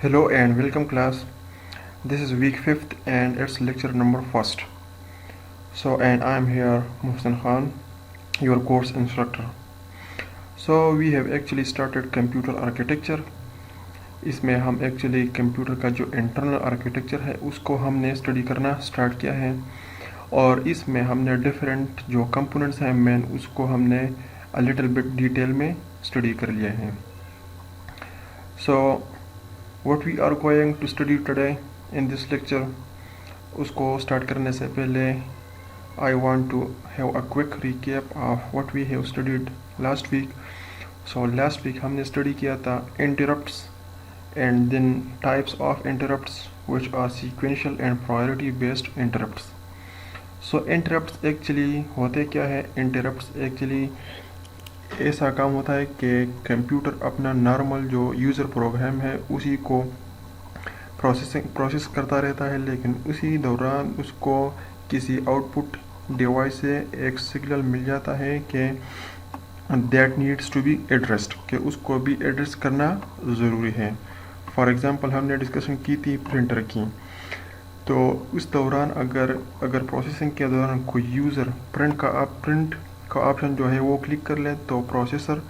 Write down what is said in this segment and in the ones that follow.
Hello and welcome class. This is week 5th and it's lecture number 1st. And I am here Muhsin Khan, your course instructor. So we have actually started computer architecture. इसमें हम actually computer का जो internal architecture है उसको हमने study करना start किया है और इसमें हमने डिफरेंट जो कंपोनेंट्स हैं मेन उसको हमने अ लिटिल बिट डिटेल में स्टडी कर लिया है. सो what we are going to study today in this lecture, उसको स्टार्ट करने से पहले I want to have a quick recap of what we have studied last week. So last week हमने study किया था interrupts and then types of interrupts which are sequential and priority based interrupts. So interrupts actually होते क्या है? Interrupts actually ऐसा काम होता है कि कंप्यूटर अपना नॉर्मल जो यूज़र प्रोग्राम है उसी को प्रोसेस करता रहता है, लेकिन उसी दौरान उसको किसी आउटपुट डिवाइस से एक सिग्नल मिल जाता है कि that needs to be addressed, कि उसको भी एड्रेस करना ज़रूरी है. फॉर एग्ज़ाम्पल हमने डिस्कशन की थी प्रिंटर की, तो उस दौरान अगर प्रोसेसिंग के दौरान कोई यूज़र प्रिंट का ऑप्शन जो है वो क्लिक कर ले तो प्रोसेसर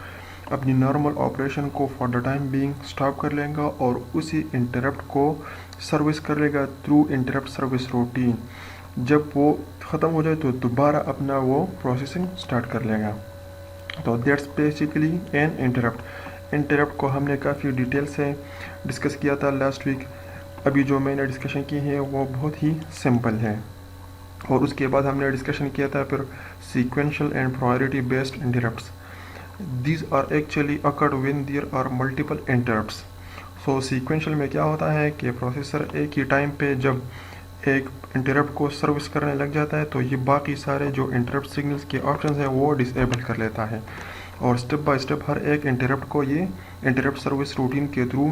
अपनी नॉर्मल ऑपरेशन को for the time being stop कर लेगा और उसी इंटरप्ट को सर्विस कर लेगा थ्रू इंटरप्ट सर्विस रूटीन. जब वो ख़त्म हो जाए तो दोबारा अपना वो प्रोसेसिंग स्टार्ट कर लेगा. तो दैट्स बेसिकली एन इंटरप्ट को हमने काफ़ी डिटेल से डिस्कस किया था लास्ट वीक. अभी जो मैंने डिस्कशन की है वो बहुत ही सिंपल है. और उसके बाद हमने डिस्कशन किया था फिर sequential and priority based interrupts. These are actually occurred when there are multiple interrupts. So sequential में क्या होता है कि प्रोसेसर एक ही टाइम पे जब एक इंटरप्ट को सर्विस करने लग जाता है तो ये बाकी सारे जो इंटरप्ट सिग्नल्स के ऑप्शंस हैं वो डिसेबल कर लेता है और स्टेप बाय स्टेप हर एक इंटरप्ट को ये इंटरप्ट सर्विस रूटीन के थ्रू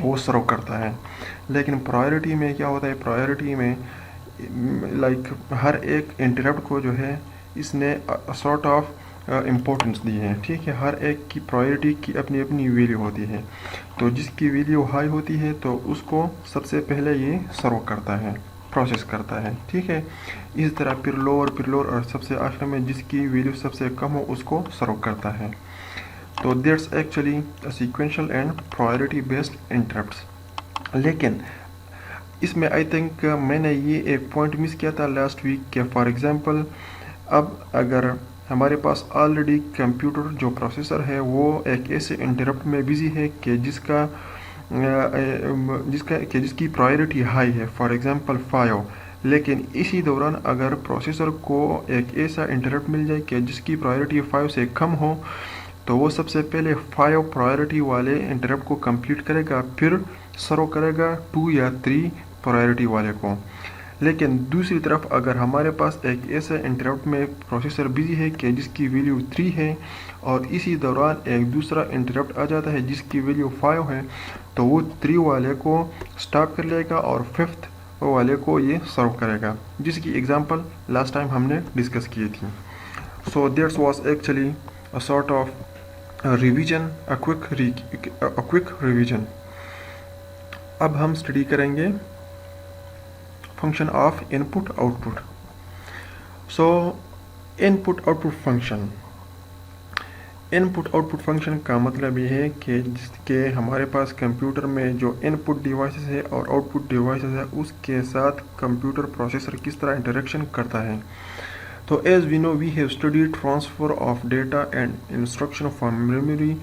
वो सर्व करता है. लेकिन प्रायोरिटी में क्या होता है? प्रायोरिटी में हर एक इंटरप्ट को जो है इसने सॉर्ट ऑफ इम्पोर्टेंस दी है. ठीक है, हर एक की प्रायोरिटी की अपनी अपनी वैल्यू होती है. तो जिसकी वैल्यू हाई होती है तो उसको सबसे पहले ये सर्व करता है, प्रोसेस करता है. ठीक है, इस तरह फिर लोअर और सबसे आखिर में जिसकी वैल्यू सबसे कम हो उसको सर्व करता है. तो that's actually sequential and priority based interrupts. लेकिन इसमें आई थिंक मैंने ये एक पॉइंट मिस किया था लास्ट वीक के फॉर एग्जांपल अब अगर हमारे पास ऑलरेडी कंप्यूटर जो प्रोसेसर है वो एक ऐसे इंटरप्ट में बिजी है कि जिसकी प्रायोरिटी हाई है, फॉर एग्जांपल 5, लेकिन इसी दौरान अगर प्रोसेसर को एक ऐसा इंटरप्ट मिल जाए कि जिसकी प्रायोरिटी 5 से कम हो तो वो सबसे पहले 5 प्रायोरिटी वाले इंटरप्ट को कंप्लीट करेगा, फिर सर्व करेगा 2 या 3 प्रायोरिटी वाले को. लेकिन दूसरी तरफ अगर हमारे पास एक ऐसा इंटरप्ट में प्रोसेसर बिजी है कि जिसकी वैल्यू 3 है और इसी दौरान एक दूसरा इंटरप्ट आ जाता है जिसकी वैल्यू 5 है, तो वो 3 वाले को स्टॉप कर लेगा और 5th वाले को ये सर्व करेगा, जिसकी एग्जांपल लास्ट टाइम हमने डिस्कस की थी. So that's was actually a sort of revision, a quick revision. अब हम स्टडी करेंगे function of input output. So input output function का मतलब ये है कि जिसके हमारे पास कंप्यूटर में जो इनपुट डिवाइसेस है और आउटपुट डिवाइसेस है उसके साथ कंप्यूटर प्रोसेसर किस तरह इंटरेक्शन करता है. तो as we know we have studied transfer of data and instruction from memory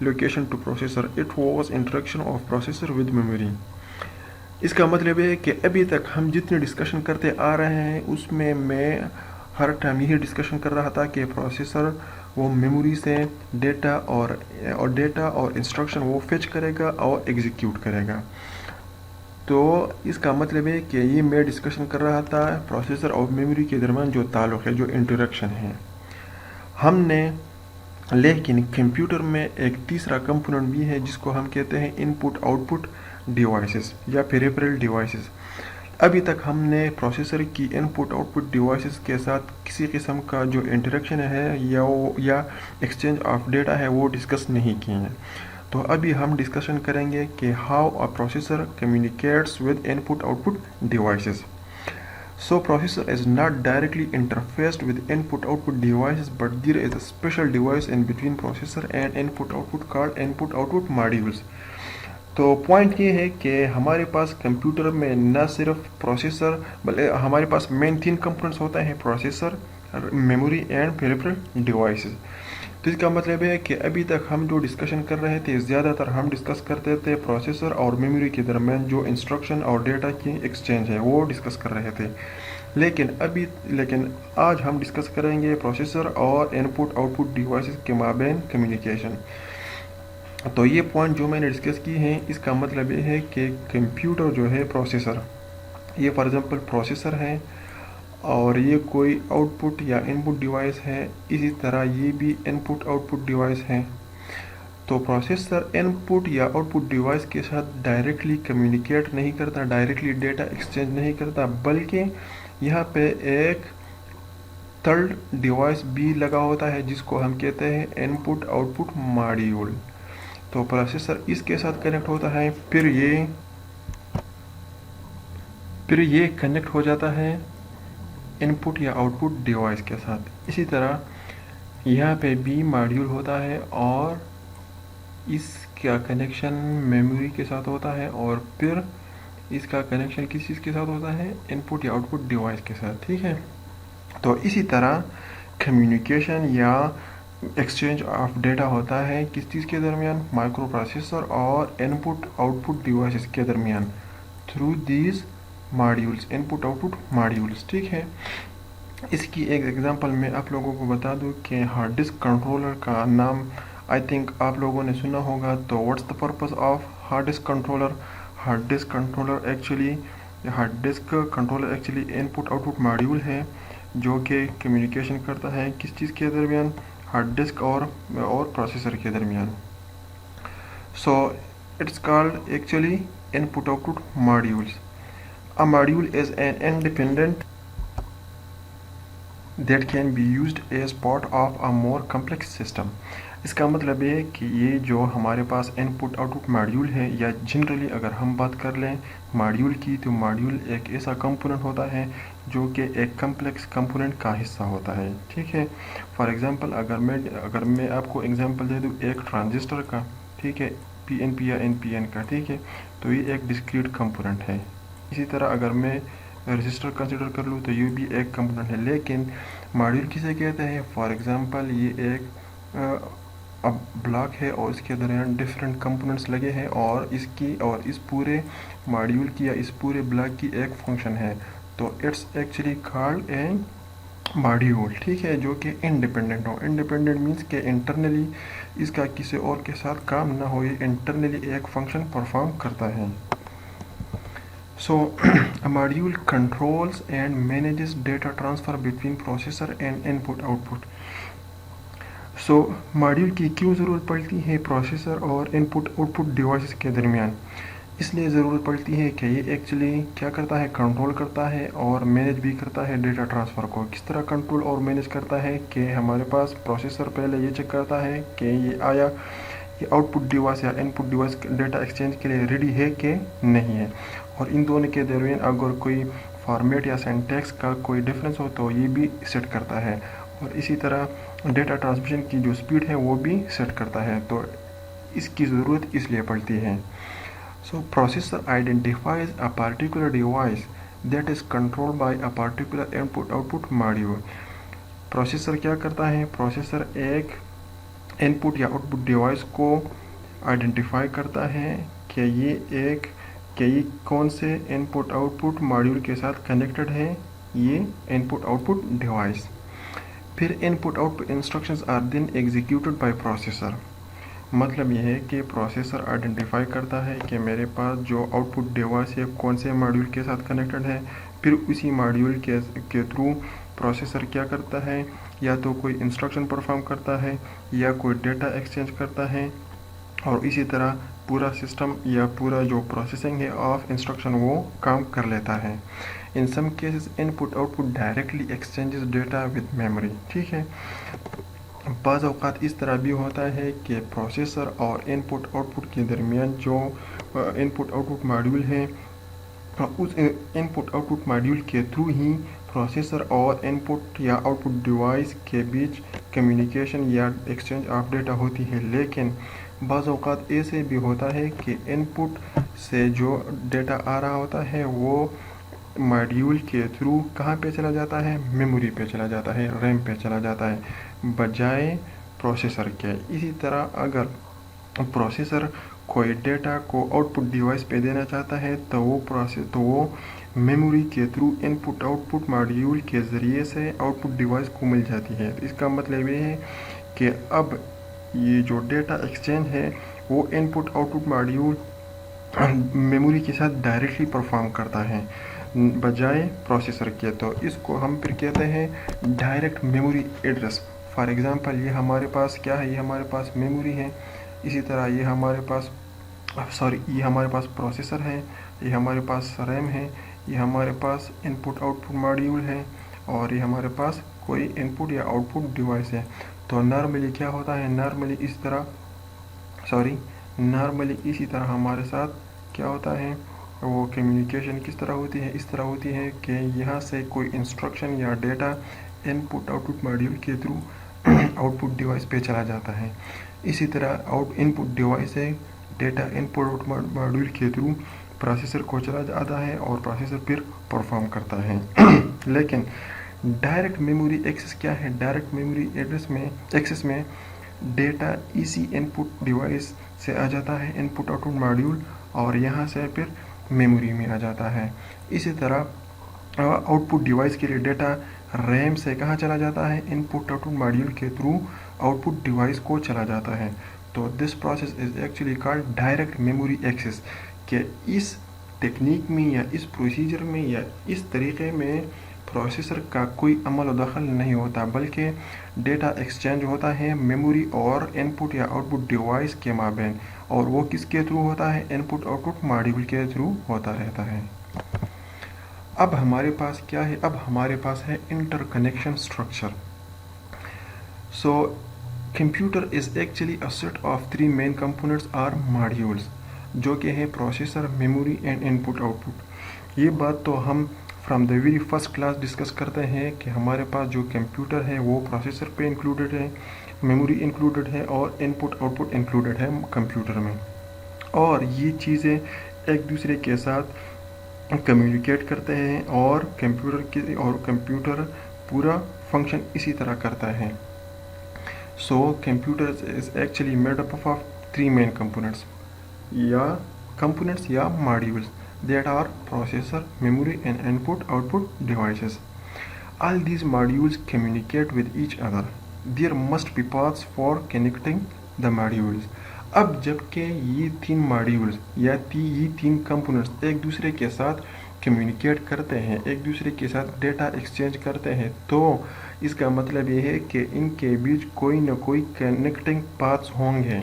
location to processor. It was interaction of processor with memory. इसका मतलब है कि अभी तक हम जितने डिस्कशन करते आ रहे हैं उसमें मैं हर टाइम यही डिस्कशन कर रहा था कि प्रोसेसर वो मेमोरी से डेटा और इंस्ट्रक्शन वो फेच करेगा और एग्जीक्यूट करेगा. तो इसका मतलब है कि ये मैं डिस्कशन कर रहा था प्रोसेसर और मेमोरी के दरमियान जो ताल्लुक़ है, जो इंटरेक्शन है हमने. लेकिन कंप्यूटर में एक तीसरा कंपोनेंट भी है जिसको हम कहते हैं इनपुट आउटपुट डिवाइसेस या पेरिफेरल डिवाइसेस. अभी तक हमने प्रोसेसर की इनपुट आउटपुट डिवाइसेस के साथ किसी किस्म का जो इंटरेक्शन है या एक्सचेंज ऑफ डेटा है वो डिस्कस नहीं किए हैं. تو ابھی ہم ڈسکشن کریں گے کہ how a processor communicates with in put out put devices. So processor is not directly interfaced with input-output devices, but there is a special device in between processor and input-output called input-output modules. تو point یہ ہے کہ ہمارے پاس computer میں نہ صرف processor بلکہ ہمارے پاس مین 3 کمپوننٹس ہوتا ہے: processor, memory and peripheral devices. تو اس کا مطلب ہے کہ ابھی تک ہم جو ڈسکشن کر رہے تھے زیادہ تر ہم ڈسکس کرتے تھے پروسیسر اور میموری کے درمیان جو انسٹرکشن اور ڈیٹا کی ایکسچینج ہے وہ ڈسکس کر رہے تھے. لیکن آج ہم ڈسکس کریں گے پروسیسر اور ان پٹ آؤٹ پٹ ڈیوائسز کے مابین کمیونیکیشن. تو یہ پوائنٹ جو میں نے ڈسکس کی ہیں اس کا مطلب یہ ہے کہ کمپیوٹر جو ہے پروسیسر، یہ فار ایگزامپل پروسیسر ہے اور یہ کوئی آؤٹ پٹ یا ان پٹ ڈیوائس ہے، اسی طرح یہ بھی ان پٹ آؤٹ پٹ ڈیوائس ہے. تو پروسیسر ان پٹ یا آؤٹ پٹ ڈیوائس کے ساتھ ڈائریکٹلی کمیونیکیٹ نہیں کرتا، ڈائریکٹلی ڈیٹا ایکسچینج نہیں کرتا، بلکہ یہاں پہ ایک تھرڈ ڈیوائس بھی لگا ہوتا ہے جس کو ہم کہتے ہیں ان پٹ آؤٹ پٹ ماڈیول. تو پروسیسر اس کے ساتھ کنیکٹ ہوتا ہے، پھر یہ کنیکٹ ہو جاتا ہے ان پٹ یا آؤٹ پٹ ڈیوائس کے ساتھ. اسی طرح یہاں پہ بھی ماڈیول ہوتا ہے اور اس کا کنیکشن میموری کے ساتھ ہوتا ہے اور پھر اس کا کنیکشن کس چیز کے ساتھ ہوتا ہے؟ ان پٹ یا آؤٹ پٹ ڈیوائس کے ساتھ. ٹھیک ہے، تو اسی طرح کمیونیکیشن یا ایکسچینج آف ڈیٹا ہوتا ہے کس چیز کے درمیان؟ مائکرو پروسیسر اور ان پٹ آؤٹ پٹ ڈیوائسز کے درمیان through these modules, in put output modules. ٹھیک ہے، اس کی ایک ایگزامپل میں آپ لوگوں کو بتا دوں کہ ہارڈ ڈسک کنٹرولر کا نام آئی تھنک آپ لوگوں نے سنا ہوگا. تو what's the purpose of hard disk controller? Hard disk controller actually input output module ہے جو کہ کمیونیکیشن کرتا ہے کس چیز کے درمیان؟ ہارڈ ڈسک اور پروسیسر کے درمیان. So it's called actually input output modules. A module is an independent that can be used as part of a more complex system. اس کا مطلب ہے کہ یہ جو ہمارے پاس ان پٹ آؤٹ پٹ ماڈیول ہے، یا جنرلی اگر ہم بات کر لیں ماڈیول کی، تو ماڈیول ایک ایسا کمپوننٹ ہوتا ہے جو کہ ایک کمپلیکس کمپوننٹ کا حصہ ہوتا ہے. ٹھیک ہے، فار ایگزامپل اگر میں آپ کو ایگزامپل دے دوں ایک ٹرانزسٹر کا، ٹھیک ہے، پی این پی یا این پی این کا، ٹھیک ہے، تو یہ ایک ڈسکریٹ کمپوننٹ ہے. اسی طرح اگر میں رجسٹر کنسیڈر کر لوں تو یہ بھی ایک کمپوننٹ ہے. لیکن ماڈیول کسے کہتے ہیں؟ فار ایگزامپل یہ ایک بلاک ہے اور اس کے درمیان ڈفرینٹ کمپوننٹس لگے ہیں اور اس پورے ماڈیول کی یا اس پورے بلاک کی ایک فنکشن ہے، تو it's actually called a module. ٹھیک ہے، جو کہ انڈیپینڈنٹ ہو. انڈیپینڈنٹ مینس کہ انٹرنلی اس کا کسی اور کے ساتھ کام نہ ہو، یہ انٹرنلی ایک فنکشن پرفارم کرتا ہے. So, a module controls and manages data transfer between processor and input-output. So, module کی کیوں ضرورت پڑتی ہے پروسیسر اور input output ڈیوائسز کے درمیان؟ اس لیے ضرورت پڑتی ہے کہ یہ ایکچولی کیا کرتا ہے؟ کنٹرول کرتا ہے اور مینیج بھی کرتا ہے ڈیٹا ٹرانسفر کو. کس طرح کنٹرول اور مینیج کرتا ہے کہ ہمارے پاس پروسیسر پہلے یہ چیک کرتا ہے کہ یہ آؤٹ پٹ ڈیوائس یا ان پٹ ڈیوائس ڈیٹا ایکسچینج کے لیے ریڈی ہے کہ نہیں ہے، اور ان دونوں کے درمیان اگر کوئی فارمیٹ یا سینٹیکس کا کوئی ڈفرینس ہو تو یہ بھی سیٹ کرتا ہے، اور اسی طرح ڈیٹا ٹرانسمیشن کی جو سپیڈ ہے وہ بھی سیٹ کرتا ہے. تو اس کی ضرورت اس لیے پڑتی ہے. So processor identifies a particular device that is controlled by a particular input output module. Processor کیا کرتا ہے؟ پروسیسر ایک ان پٹ یا آؤٹ پٹ ڈیوائس کو آئیڈینٹیفائی کرتا ہے کہ یہ کون سے ان پٹ آؤٹ پٹ ماڈیول کے ساتھ کنیکٹڈ ہے، یہ ان پٹ آؤٹ پٹ ڈیوائس. پھر input output instructions are then executed by processor. مطلب یہ ہے کہ پروسیسر آئیڈینٹیفائی کرتا ہے کہ میرے پاس جو آؤٹ پٹ ڈیوائس ہے کون سے ماڈیول کے ساتھ کنیکٹڈ ہے، پھر اسی ماڈیول کے تھرو پروسیسر کیا کرتا ہے؟ یا تو کوئی انسٹرکشن پرفارم کرتا ہے یا کوئی ڈیٹا ایکسچینج کرتا ہے، اور اسی طرح پورا سسٹم یا پورا جو پروسیسنگ ہے آف انسٹرکشن وہ کام کر لیتا ہے. In some cases input output directly exchanges data with memory. ٹھیک ہے، بعض اوقات اس طرح بھی ہوتا ہے کہ پروسیسر اور انپٹ آؤٹ پٹ کے درمیان جو انپٹ آؤٹ پٹ ماڈیول ہے اس انپٹ آؤٹ پٹ ماڈیول کے تھرو ہی پروسیسر اور انپٹ یا آؤٹ پٹ ڈیوائس کے بیچ کمیونیکیشن یا ایکسچینج آف ڈیٹا ہوتی ہے. لیکن بعض اوقات ایسے بھی ہوتا ہے کہ انپٹ سے جو ڈیٹا آ رہا ہوتا ہے وہ ماڈیول کے تھرو کہاں پہ چلا جاتا ہے, میموری پہ چلا جاتا ہے, ریم پہ چلا جاتا ہے بجائے پروسیسر کے. اسی طرح اگر پروسیسر کوئی ڈیٹا کو آؤٹ پٹ ڈیوائس پہ دینا چاہتا ہے تو وہ میموری کے through input output module کے ذریعے سے آؤٹ پٹ ڈیوائس کو مل جاتی ہے. اس کا مطلب یہ ہے کہ اب یہ جو ڈیٹا ایکسچینج ہے وہ input output module memory کے ساتھ ڈائریکٹلی پرفارم کرتا ہے بجائے پروسیسر کے. تو اس کو ہم پھر کہتے ہیں direct memory address. For example یہ ہمارے پاس کیا ہے, یہ ہمارے پاس میموری ہے, اسی طرح یہ ہمارے پاس پروسیسر ہے, یہ ہمارے پاس ریم ہے, یہ ہمارے پاس انپٹ آؤٹ پٹ ماڈیول ہے اور یہ ہمارے پاس کوئی انپٹ یا آؤٹ پٹ ڈیوائس ہے. تو نارملی کیا ہوتا ہے, نارملی اسی طرح ہمارے ساتھ کیا ہوتا ہے, وہ کمیونیکیشن کس طرح ہوتی ہے, اس طرح ہوتی ہے کہ یہاں سے کوئی انسٹرکشن یا data input output module کے تھرو آؤٹ پٹ ڈیوائس پہ چلا جاتا ہے. اسی طرح انپٹ ڈیوائس سے ڈیٹا انپٹ آؤٹ ماڈیول کے تھرو پروسیسر کو چلا جاتا ہے اور پروسیسر پھر پرفارم کرتا ہے. لیکن ڈائریکٹ میموری ایکسس کیا ہے, ڈائریکٹ میموری ایکسس میں ڈیٹا اسی انپٹ ڈیوائس سے آ جاتا ہے, انپٹ آؤٹ پٹ ماڈیول, اور یہاں سے پھر میموری میں آ جاتا ہے. اسی طرح آؤٹ پٹ ڈیوائس کے لیے ڈیٹا ریم سے کہاں چلا جاتا ہے, انپٹ آؤٹ پٹ ماڈیول کے تھرو آؤٹ پٹ ڈیوائس کو چلا جاتا ہے. تو this process is actually called direct memory access. کہ اس ٹیکنیک میں یا اس پروسیجر میں یا اس طریقے میں پروسیسر کا کوئی عمل و دخل نہیں ہوتا, بلکہ ڈیٹا ایکسچینج ہوتا ہے میموری اور انپٹ یا آؤٹ پٹ ڈیوائس کے مابین, اور وہ کس کے تھرو ہوتا ہے, انپٹ آؤٹ پٹ ماڈیول کے تھرو ہوتا رہتا ہے. اب ہمارے پاس کیا ہے, اب ہمارے پاس ہے interconnection structure. So computer is actually a set of 3 main components اور ماڈیولز, جو کہ ہے processor, memory and input output. یہ بات تو ہم from the very first class discuss کرتے ہیں کہ ہمارے پاس جو کمپیوٹر ہے وہ پروسیسر پہ انکلوڈیڈ ہے, میموری انکلوڈیڈ ہے اور انپٹ آؤٹ پٹ انکلوڈیڈ ہے کمپیوٹر میں, اور یہ چیزیں ایک دوسرے کے ساتھ کمیونیکیٹ کرتے ہیں اور کمپیوٹر پورا فنکشن اسی طرح کرتا ہے. So computer is actually made up of 3 main components یا modules that are processor, memory and input-output devices. All these modules communicate with each other. There must be paths for connecting the modules. اب جب کہ یہ 3 modules یا یہ 3 components ایک دوسرے کے ساتھ کمیونیکیٹ کرتے ہیں, ایک دوسرے کے ساتھ ڈیٹا ایکسچینج کرتے ہیں, تو اس کا مطلب یہ ہے کہ ان کے بیچ کوئی نہ کوئی کنیکٹنگ پاتھس ہوں گے,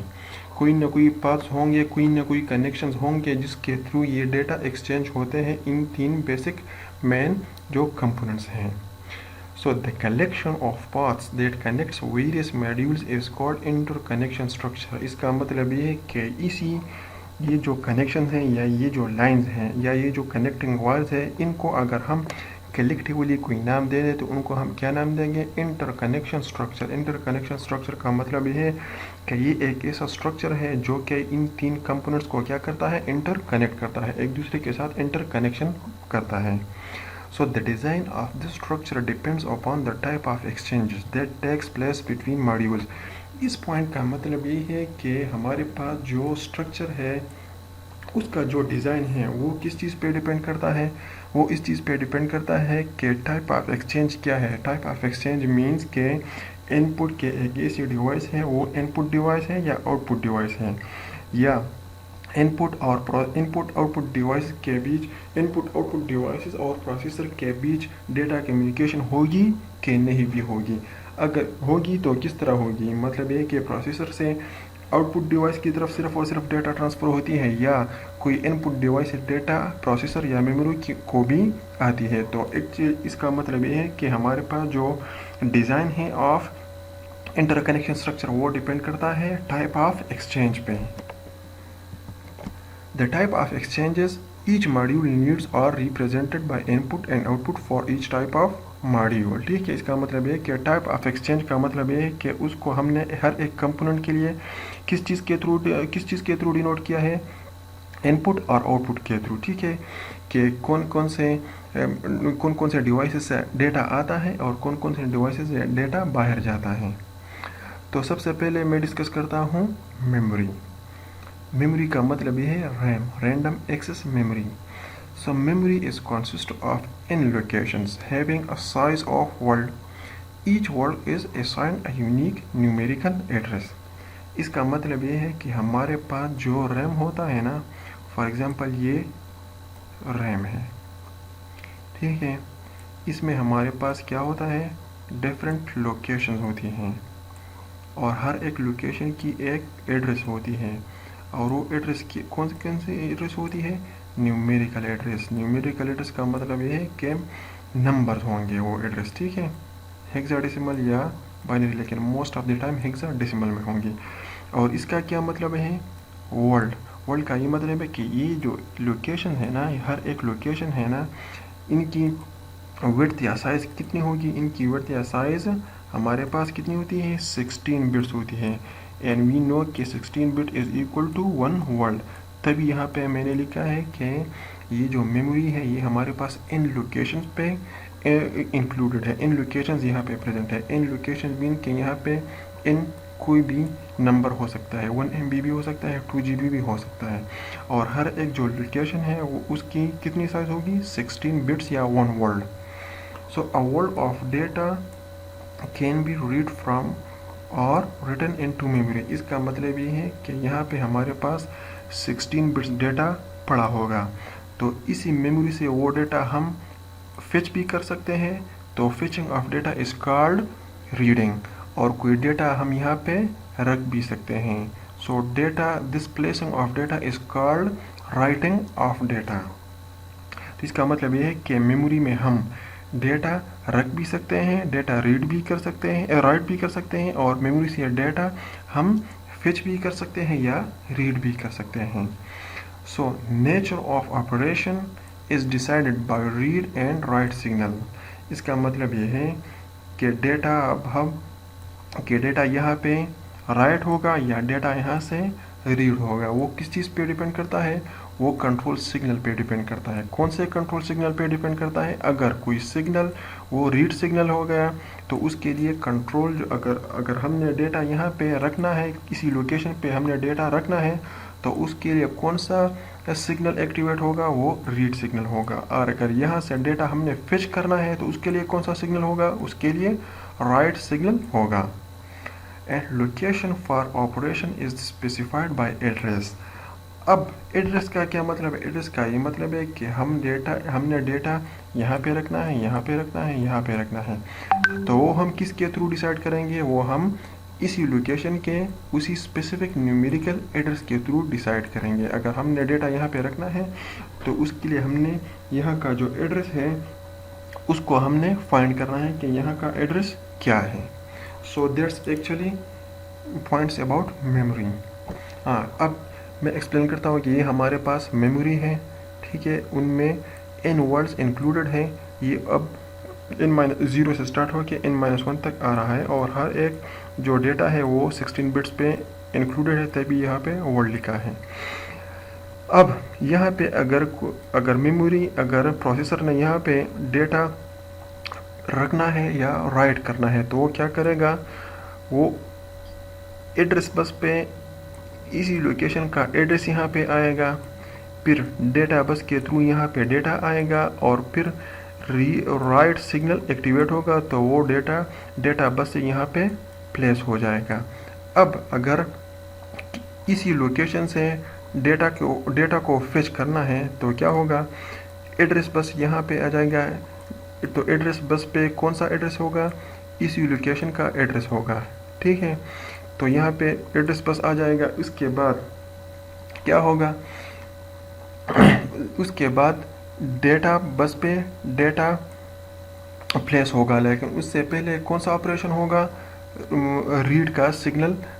کوئی نہ کوئی کنیکشنز ہوں گے جس کے تھرو یہ ڈیٹا ایکسچینج ہوتے ہیں ان 3 بیسک مین جو کمپوننٹس ہیں. So the collection of paths that connects various modules is called interconnection structure. اس کا مطلب یہ ہے کہ یہ جو کنیکشنز ہیں یا یہ جو لائنز ہیں یا یہ جو کنیکٹنگ وائرز ہیں, ان کو اگر ہم کلیکٹیولی کوئی نام دے دیں تو ان کو ہم کیا نام دیں گے, interconnection structure. Interconnection structure کا مطلب یہ ہے کہ یہ ایک ایسا اسٹرکچر ہے جو کہ ان 3 کمپوننٹس کو کیا کرتا ہے, انٹر کنیکٹ کرتا ہے, ایک دوسرے کے ساتھ انٹر کنیکشن کرتا ہے. So the design of this structure depends upon the type of exchanges that takes place between modules. Us point کا مطلب یہ ہے کہ ہمارے پاس جو اسٹرکچر ہے اس کا جو ڈیزائن ہے وہ کس چیز پہ ڈیپینڈ کرتا ہے, وہ اس چیز پہ ڈیپینڈ کرتا ہے کہ ٹائپ آف ایکسچینج کیا ہے. ٹائپ آف ایکسچینج مینس کہ ان پٹ کے ایک ایسی ڈیوائس ہے, وہ ان پٹ ڈیوائس ہے یا آؤٹ پٹ ڈیوائس ہے, یا ان پٹ آؤٹ پٹ ڈیوائس کے بیچ, ان پٹ آؤٹ پٹ ڈیوائسز اور پروسیسر کے بیچ ڈیٹا کمیونیکیشن ہوگی کہ نہیں بھی ہوگی. اگر ہوگی تو کس طرح ہوگی, مطلب یہ کہ پروسیسر سے آؤٹ پٹ ڈیوائس کی طرف صرف اور صرف ڈیٹا ٹرانسفر ہوتی ہے, یا کوئی ان پٹ ڈیوائس سے ڈیٹا پروسیسر یا میموری کو بھی آتی ہے. تو اس کا مطلب یہ ہے کہ ہمارے پاس جو ڈیزائن ہے آف इंटरकनेक्शन स्ट्रक्चर वो डिपेंड करता है टाइप ऑफ एक्सचेंज पे. The type of exchanges each module needs are represented by input and output for each type of module. ठीक है, इसका मतलब है कि टाइप ऑफ एक्सचेंज का मतलब है कि उसको हमने हर एक कंपोनेंट के लिए किस चीज़ के थ्रू डिनोट किया है, इनपुट और आउटपुट के थ्रू. ठीक है, कि कौन कौन से डिवाइसेस से डेटा आता है और कौन कौन से डिवाइसेस से डेटा बाहर जाता है. तो सबसे पहले मैं डिस्कस करता हूँ मेमोरी. मेमोरी का मतलब ये है RAM, random access memory. So memory is consist of n locations having a size of world. Each world is assigned a unique numerical address. इसका मतलब ये है कि हमारे पास जो रैम होता है ना, फॉर एग्जांपल ये रैम है, ठीक है, इसमें हमारे पास क्या होता है, डिफरेंट लोकेशंस होती हैं और हर एक लोकेशन की एक एड्रेस होती है. और वो एड्रेस की कौन सी एड्रेस होती है, न्यूमेरिकल एड्रेस. न्यूमेरिकल एड्रेस का मतलब ये है कि नंबर्स होंगे वो एड्रेस. ठीक है, हेक्साडेसिमल या बाइनरी, लेकिन most of the time hexadecimal में होंगी. और इसका क्या मतलब है, वर्ल्ड का ये मतलब है कि ये जो लोकेशन है ना, हर एक लोकेशन है ना, इनकी विड्थ या साइज़ कितनी होगी. इनकी विड्थ या साइज़ हमारे पास कितनी होती है, 16 बिट्स होती है. एंड वी नो कि 16 bit is equal to 1 word. तभी यहाँ पे मैंने लिखा है कि ये जो मेमोरी है ये हमारे पास इन लोकेशंस पे इंक्लूडेड है. इन लोकेशंस यहाँ पे प्रेजेंट है. इन लोकेशंस मीन कि यहाँ पे इन कोई भी नंबर हो सकता है, 1 MB भी हो सकता है, 2 GB भी हो सकता है. और हर एक जो लोकेशन है वो उसकी कितनी साइज होगी, 16 बिट्स या 1 world. So a world of data can be read from और रिटन इन टू मेमोरी. इसका मतलब ये है कि यहाँ पे हमारे पास 16 बिट्स डेटा पड़ा होगा. तो इसी मेमोरी से वो डेटा हम फिच भी कर सकते हैं. तो fetching of data is called reading. और कोई डेटा हम यहाँ पे रख भी सकते हैं. सो data this placing of data is called writing of data. तो इसका मतलब ये है कि मेमोरी में हम डेटा रख भी सकते हैं, डेटा रीड भी कर सकते हैं, राइट भी कर सकते हैं, और मेमोरी से डेटा हम फिच भी कर सकते हैं या रीड भी कर सकते हैं. So nature of operation is decided by read and write signal. इसका मतलब ये है कि डेटा डेटा यहाँ पे राइट होगा या डेटा यहाँ से रीड होगा. वो किस चीज़ पे डिपेंड करता है, वो कंट्रोल सिग्नल पे डिपेंड करता है. कौन से कंट्रोल सिग्नल पे डिपेंड करता है, अगर कोई सिग्नल वो रीड सिग्नल हो गया तो उसके लिए कंट्रोल, अगर हमने डेटा यहाँ पे रखना है, किसी लोकेशन पे हमने डेटा रखना है, तो उसके लिए कौन सा सिग्नल एक्टिवेट होगा, वो रीड सिग्नल होगा. और अगर यहाँ से डेटा हमने फिच करना है तो उसके लिए कौन सा सिग्नल होगा, उसके लिए राइट सिग्नल होगा. And location for operation is specified by address. अब एड्रेस का क्या मतलब है, एड्रेस का ये मतलब है कि हमने डेटा यहाँ पे रखना है, यहाँ पे रखना है, यहाँ पे रखना है. तो वो हम किसके थ्रू डिसाइड करेंगे, वो हम इसी लोकेशन के उसी स्पेसिफिक न्यूमेरिकल एड्रेस के थ्रू डिसाइड करेंगे. अगर हमने डेटा यहाँ पे रखना है तो उसके लिए हमने यहाँ का जो एड्रेस है उसको हमने फाइंड करना है कि यहाँ का एड्रेस क्या है. So that's actually points about memory. हाँ, अब मैं एक्सप्लेन करता हूँ कि ये हमारे पास मेमोरी है, ठीक है, उनमें n वर्ड्स इंक्लूडेड हैं. ये अब n-0 से स्टार्ट होकर n-1 तक आ रहा है और हर एक जो डेटा है वो 16 बिट्स पे इंक्लूडेड है, तभी यहाँ पे वर्ड लिखा है. अब यहाँ पे अगर मेमोरी, अगर प्रोसेसर ने यहाँ पे डेटा रखना है या राइट करना है तो वो क्या करेगा, वो एड्रेस बस पे इसी लोकेशन का एड्रेस यहाँ पे आएगा, फिर डेटा बस के थ्रू यहाँ पे डेटा आएगा और फिर राइट सिग्नल एक्टिवेट होगा तो वो डेटा बस से यहाँ पे प्लेस हो जाएगा. अब अगर इसी लोकेशन से डेटा को फेच करना है तो क्या होगा, एड्रेस बस यहाँ पे आ जाएगा. तो एड्रेस बस पे कौन सा एड्रेस होगा, इसी लोकेशन का एड्रेस होगा, ठीक है. तो यहाँ पे एड्रेस बस आ जाएगा. उसके बाद क्या होगा, उसके बाद डेटा बस पे डेटा प्लेस होगा, लेकिन उससे पहले कौन सा ऑपरेशन होगा,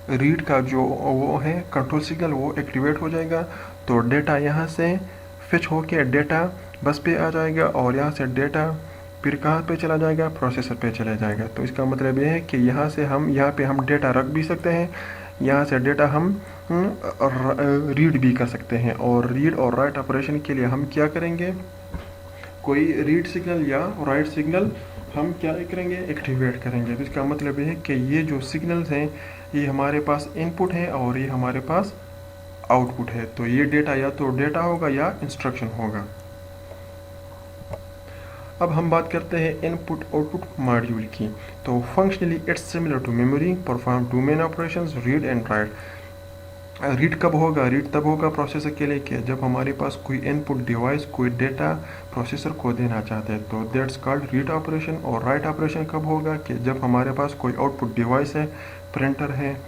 रीड का जो वो है कंट्रोल सिग्नल वो एक्टिवेट हो जाएगा, तो डेटा यहाँ से फेच होके डेटा बस पे आ जाएगा और यहाँ से डेटा फिर कहाँ पे चला जाएगा, प्रोसेसर पे चला जाएगा। तो इसका मतलब ये है कि यहाँ पे हम डेटा रख भी सकते हैं, यहाँ से डेटा हम रीड भी कर सकते हैं। और रीड और राइट ऑपरेशन के लिए हम क्या करेंगे, कोई रीड सिग्नल या राइट सिग्नल हम क्या करेंगे, एक्टिवेट करेंगे। तो इसका मतलब ये है कि ये जो सिग्नल्स हैं ये हमारे पास इनपुट है और ये हमारे पास आउटपुट है। तो ये डेटा या तो डेटा होगा या इंस्ट्रक्शन होगा। अब हम बात करते हैं इनपुट आउटपुट मॉड्यूल की। तो functionally it's similar to memory, perform two main operations, read and write. Read कब होगा, रीड तब होगा प्रोसेसर के लिए कि जब हमारे पास कोई इनपुट डिवाइस कोई डेटा प्रोसेसर को देना चाहते हैं, तो दैट्स कॉल्ड रीड ऑपरेशन। और राइट ऑपरेशन कब होगा, कि जब हमारे पास कोई आउटपुट डिवाइस है, प्रिंटर है,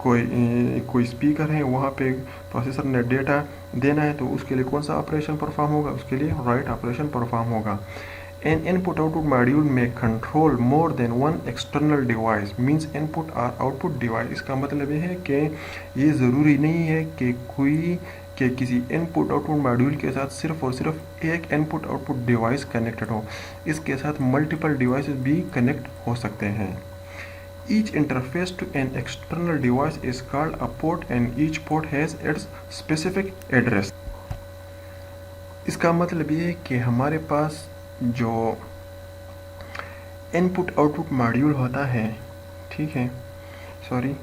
कोई स्पीकर है, वहाँ पे प्रोसेसर ने डेटा देना है, तो उसके लिए कौन सा ऑपरेशन परफॉर्म होगा, उसके लिए राइट ऑपरेशन परफॉर्म होगा। An input-output module may control more than one external device, means input or output device। इसका मतलब ये है कि ये ज़रूरी नहीं है कि किसी इनपुट आउटपुट मॉड्यूल के साथ सिर्फ और सिर्फ एक इनपुट आउटपुट डिवाइस कनेक्टेड हो, इसके साथ मल्टीपल डिवाइसेस भी कनेक्ट हो सकते हैं। Each interface to an external device is called a port and each port has its specific address। इसका मतलब ये है कि हमारे पास जो इनपुट आउटपुट मॉड्यूल होता है, ठीक है, sorry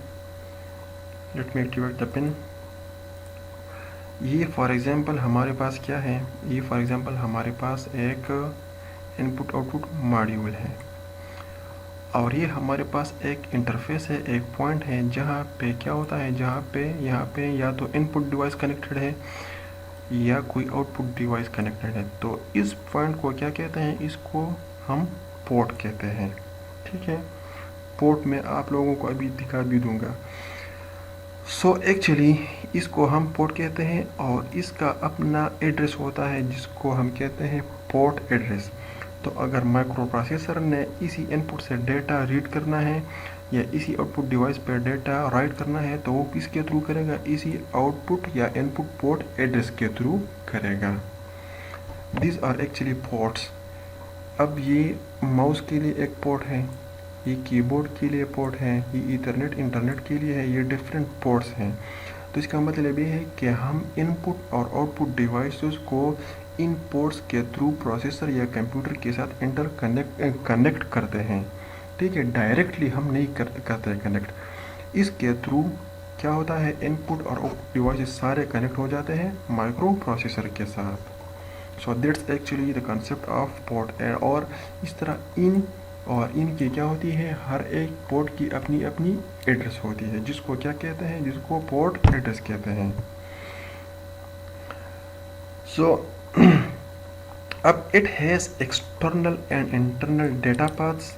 let me activate the pin. ये फॉर एग्जांपल हमारे पास क्या है, ये फॉर एग्जांपल हमारे पास एक इनपुट आउटपुट मॉड्यूल है और ये हमारे पास एक इंटरफेस है, एक पॉइंट है जहाँ पे क्या होता है, जहाँ पे यहाँ पे या तो इनपुट डिवाइस कनेक्टेड है या कोई आउटपुट डिवाइस कनेक्टेड है। तो इस पॉइंट को क्या कहते हैं, इसको हम पोर्ट कहते हैं, ठीक है। पोर्ट में आप लोगों को अभी दिखा भी दूंगा। सो एक्चुअली इसको हम पोर्ट कहते हैं और इसका अपना एड्रेस होता है जिसको हम कहते हैं पोर्ट एड्रेस। तो अगर माइक्रो प्रोसेसर ने इसी इनपुट से डेटा रीड करना है या इसी आउटपुट डिवाइस पर डेटा राइट करना है, तो वो किसके थ्रू करेगा, इसी आउटपुट या इनपुट पोर्ट एड्रेस के थ्रू करेगा। This are actually ports. अब ये माउस के लिए एक पोर्ट है, ये कीबोर्ड के लिए पोर्ट है, ये इंटरनेट के लिए है, ये डिफरेंट पोर्ट्स हैं। तो इसका मतलब ये है कि हम इनपुट और आउटपुट डिवाइसेस को इन पोर्ट्स के थ्रू प्रोसेसर या कंप्यूटर के साथ कनेक्ट करते हैं, ठीक है। डायरेक्टली हम नहीं करते कनेक्ट। इसके थ्रू क्या होता है, इनपुट और आउटपुट डिवाइसेस सारे कनेक्ट हो जाते हैं माइक्रो प्रोसेसर के साथ। So that's actually the concept of port. और इस तरह इनकी क्या होती है, हर एक पोर्ट की अपनी अपनी एड्रेस होती है, जिसको क्या कहते हैं, जिसको पोर्ट एड्रेस कहते हैं। सो अब it has external and internal data paths,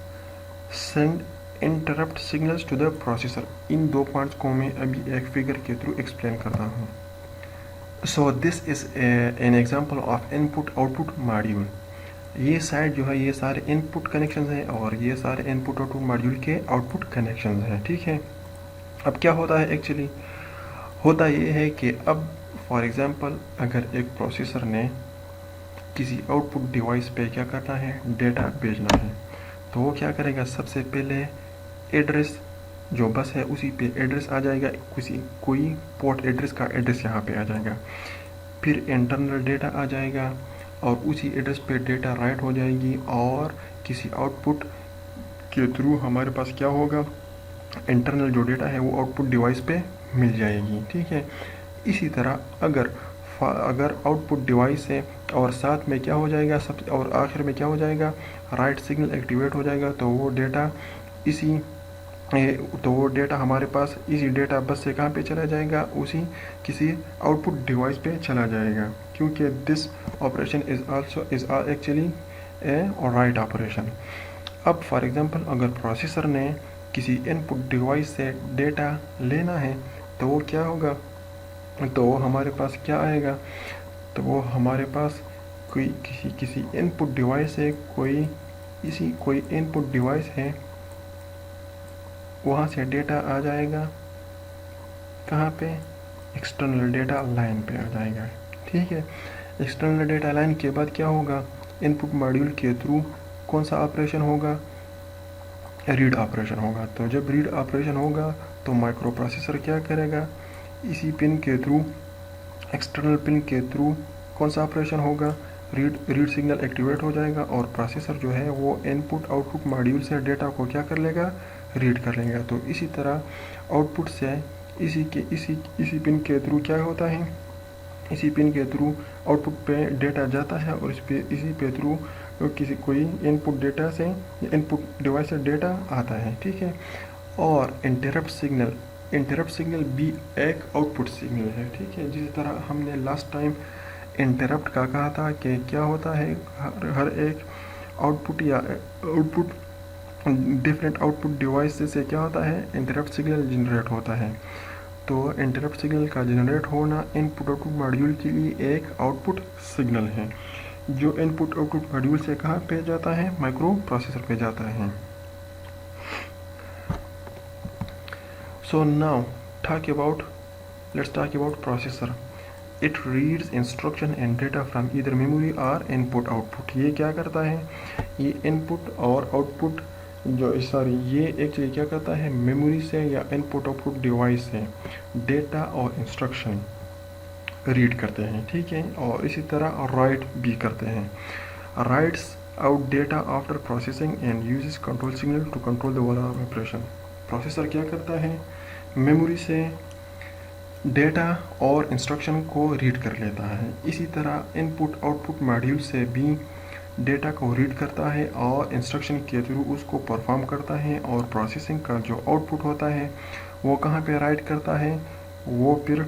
send interrupt signals to the processor. इन दो पॉइंट्स को मैं अभी एक फिगर के थ्रू एक्सप्लेन करता हूँ। So this is an example of input output module. ये साइड जो है ये सारे इनपुट कनेक्शंस हैं और ये सारे इनपुट आउटपुट मॉड्यूल के आउटपुट कनेक्शंस हैं, ठीक है। अब क्या होता है, एक्चुअली होता ये है कि अब फॉर एग्जांपल अगर एक प्रोसेसर ने किसी आउटपुट डिवाइस पे क्या करना है, डेटा भेजना है, तो वो क्या करेगा, सबसे पहले एड्रेस जो बस है उसी पे एड्रेस आ जाएगा, कोई पोर्ट एड्रेस का एड्रेस यहाँ पे आ जाएगा, फिर इंटरनल डेटा आ जाएगा और उसी एड्रेस पे डेटा राइट हो जाएगी और किसी आउटपुट के थ्रू हमारे पास क्या होगा, इंटरनल जो डेटा है वो आउटपुट डिवाइस पे मिल जाएगी, ठीक है। इसी तरह अगर आउटपुट डिवाइस है और साथ में क्या हो जाएगा, सब और आखिर में क्या हो जाएगा, राइट सिग्नल एक्टिवेट हो जाएगा, तो वो डेटा हमारे पास इसी डेटा बस से कहाँ पे चला जाएगा, उसी किसी आउटपुट डिवाइस पे चला जाएगा, क्योंकि this operation is actually A write operation. अब फॉर एग्जांपल अगर प्रोसेसर ने किसी इनपुट डिवाइस से डेटा लेना है, तो वो क्या होगा, तो वो हमारे पास क्या आएगा, तो वो हमारे पास किसी इनपुट डिवाइस है, कोई इनपुट डिवाइस है वहाँ से डेटा आ जाएगा कहाँ पे, एक्सटर्नल डेटा लाइन पे आ जाएगा, ठीक है। एक्सटर्नल डेटा लाइन के बाद क्या होगा, इनपुट मॉड्यूल के थ्रू कौन सा ऑपरेशन होगा, रीड ऑपरेशन होगा। तो जब रीड ऑपरेशन होगा तो माइक्रो प्रोसेसर क्या करेगा, इसी पिन के थ्रू, एक्सटर्नल पिन के थ्रू कौन सा ऑपरेशन होगा, रीड सिग्नल एक्टिवेट हो जाएगा और प्रोसेसर जो है वो इनपुट आउटपुट मॉड्यूल से डेटा को क्या कर लेगा, रीड कर लेगा। तो इसी तरह आउटपुट से इसी पिन के थ्रू क्या होता है, इसी पिन के थ्रू आउटपुट पे डेटा जाता है और इसी पे थ्रू कोई इनपुट डेटा से, इनपुट डिवाइस से डेटा आता है, ठीक है। और इंटरप्ट सिग्नल भी एक आउटपुट सिग्नल है, ठीक है। जिस तरह हमने लास्ट टाइम इंटरप्ट का कहा था कि क्या होता है, हर एक आउटपुट या आउटपुट डिफरेंट आउटपुट डिवाइस से क्या होता है, इंटरप्ट सिग्नल जनरेट होता है। तो इंटरप्ट सिग्नल का जनरेट होना इनपुट आउटपुट मॉड्यूल के लिए एक आउटपुट सिग्नल है, जो इनपुट आउटपुट मॉड्यूल से कहाँ पे जाता है, माइक्रो प्रोसेसर पे जाता है। So now let's talk about processor. It reads instruction and data from either memory or input output. ये क्या करता है, ये इनपुट और आउटपुट ये एक्चुअली क्या करता है, मेमोरी से या इनपुट आउटपुट डिवाइस से डेटा और इंस्ट्रक्शन रीड करते हैं, ठीक है। और इसी तरह राइट भी करते हैं, writes out data after processing and uses control signal to control the overall operation. Processor क्या करता है, मेमोरी से डेटा और इंस्ट्रक्शन को रीड कर लेता है। इसी तरह इनपुट आउटपुट मॉड्यूल से भी डेटा को रीड करता है और इंस्ट्रक्शन के थ्रू उसको परफॉर्म करता है, और प्रोसेसिंग का जो आउटपुट होता है वो कहाँ पे राइट करता है, वो फिर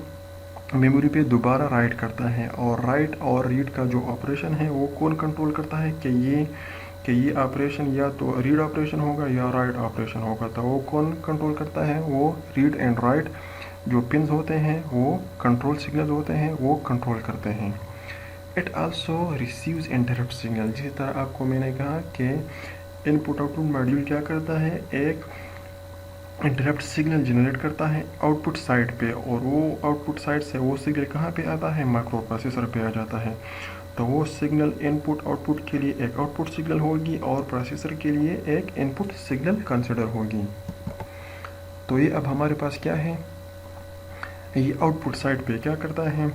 मेमोरी पे दोबारा राइट करता है। और राइट और रीड का जो ऑपरेशन है वो कौन कंट्रोल करता है कि ये ऑपरेशन या तो रीड ऑपरेशन होगा या राइट ऑपरेशन होगा। तो वो कौन कंट्रोल करता है, वो रीड एंड राइट जो पिन्स होते हैं, वो कंट्रोल सिग्नल होते हैं, वो कंट्रोल करते हैं। It also receives interrupt signal. जिस तरह आपको मैंने कहा कि इनपुट आउटपुट मॉड्यूल क्या करता है, एक इंटरप्ट सिग्नल जनरेट करता है आउटपुट साइड पे, और वो आउटपुट साइड से वो सिग्नल कहाँ पे आता है, माइक्रो प्रोसेसर पे आ जाता है। तो वो सिग्नल इनपुट आउटपुट के लिए एक आउटपुट सिग्नल होगी और प्रोसेसर के लिए एक इनपुट सिग्नल कंसिडर होगी। तो ये अब हमारे पास क्या है, ये आउटपुट साइड पे क्या करता है,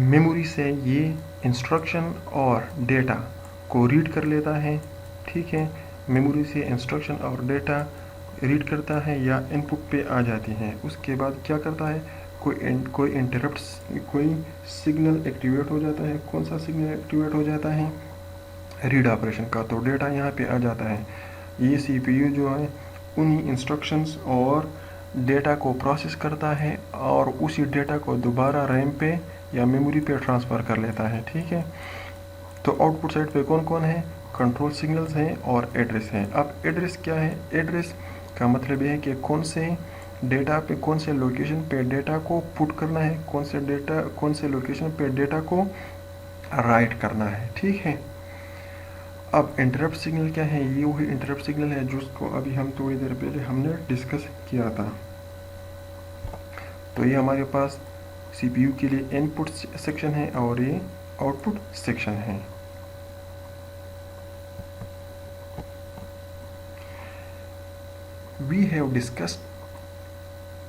मेमोरी से ये इंस्ट्रक्शन और डेटा को रीड कर लेता है, ठीक है। मेमोरी से इंस्ट्रक्शन और डेटा रीड करता है या इनपुट पे आ जाती है। उसके बाद क्या करता है, कोई इंटरप्ट, कोई सिग्नल एक्टिवेट हो जाता है। कौन सा सिग्नल एक्टिवेट हो जाता है, रीड ऑपरेशन का। तो डेटा यहाँ पे आ जाता है। ये CPU जो है उन्हीं इंस्ट्रक्शंस और डेटा को प्रोसेस करता है और उसी डेटा को दोबारा रैम पे या मेमोरी पे ट्रांसफ़र कर लेता है, ठीक है। तो आउटपुट साइड पे कौन कौन है, कंट्रोल सिग्नल्स हैं और एड्रेस है। अब एड्रेस क्या है, एड्रेस का मतलब ये है कि कौन से डेटा पे, कौन से लोकेशन पे डेटा को पुट करना है, कौन से लोकेशन पे डेटा को राइट करना है, ठीक है। अब इंटरप्ट सिग्नल क्या है, ये वही इंटरप्ट सिग्नल है जिसको अभी हम थोड़ी देर पहले हमने डिस्कस किया था। तो ये हमारे पास CPU के लिए इनपुट सेक्शन है और ये आउटपुट सेक्शन है। We have discussed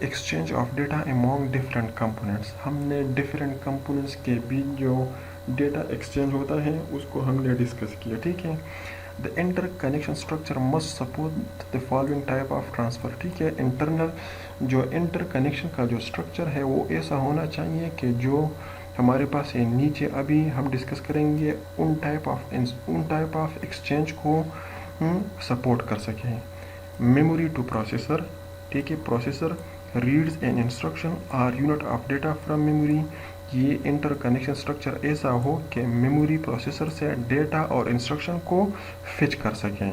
exchange of data among different components. हमने different components के बीच जो डेटा एक्सचेंज होता है उसको हमने डिस्कस किया, ठीक है। The interconnection structure must support the following type of transfer, ठीक है। इंटरनल जो इंटरकनेक्शन का जो स्ट्रक्चर है वो ऐसा होना चाहिए कि जो हमारे पास है नीचे अभी हम डिस्कस करेंगे उन टाइप ऑफ एक्सचेंज को सपोर्ट कर सकें। मेमोरी टू प्रोसेसर, ठीक है। Processor reads an instruction or unit of data from memory. ये इंटरकनेक्शन स्ट्रक्चर ऐसा हो कि मेमोरी प्रोसेसर से डेटा और इंस्ट्रक्शन को फिच कर सकें।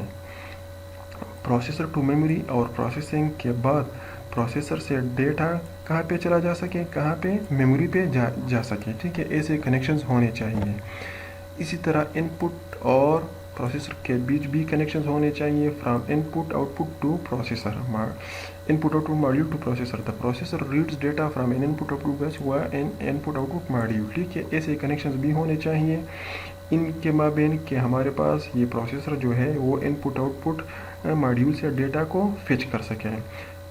प्रोसेसर टू मेमोरी, और प्रोसेसिंग के बाद प्रोसेसर से डेटा कहाँ पे चला जा सके, कहाँ पे, मेमोरी पे जा सके, ठीक है। ऐसे कनेक्शंस होने चाहिए। इसी तरह इनपुट और प्रोसेसर के बीच भी कनेक्शंस होने चाहिए from input output two processor, input output module two processor, the processor reads data from N input output बस व एन इनपुट आउटपुट मॉड्यूल। ठीक है, ऐसे कनेक्शंस भी होने चाहिए इनके माबेन कि हमारे पास ये प्रोसेसर जो है वो इनपुट आउटपुट मॉड्यूल से डेटा को फेच कर सके।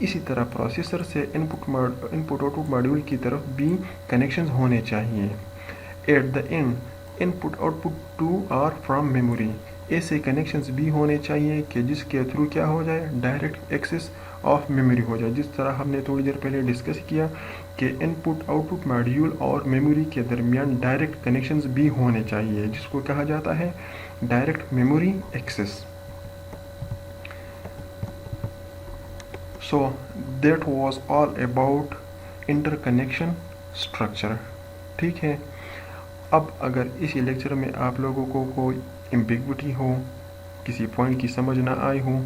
इसी तरह प्रोसेसर से इनपुट आउटपुट मॉड्यूल की तरफ भी कनेक्शंस होने चाहिए। At the end input output to or from memory, ऐसे कनेक्शंस भी होने चाहिए कि जिसके थ्रू क्या हो जाए, डायरेक्ट एक्सेस ऑफ मेमोरी हो जाए। जिस तरह हमने थोड़ी देर पहले डिस्कस किया कि इनपुट आउटपुट मॉड्यूल और मेमोरी के दरमियान डायरेक्ट कनेक्शंस भी होने चाहिए, जिसको कहा जाता है direct memory access. So that was all about interconnection structure। ठीक है, अब अगर इसी लेक्चर में आप लोगों को कोई एम्बिग्विटी हो, किसी पॉइंट की समझ ना आई हो,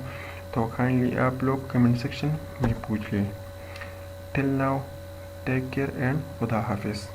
तो काइंडली आप लोग कमेंट सेक्शन में पूछिए। Till now take care and खुदा हाफिज़।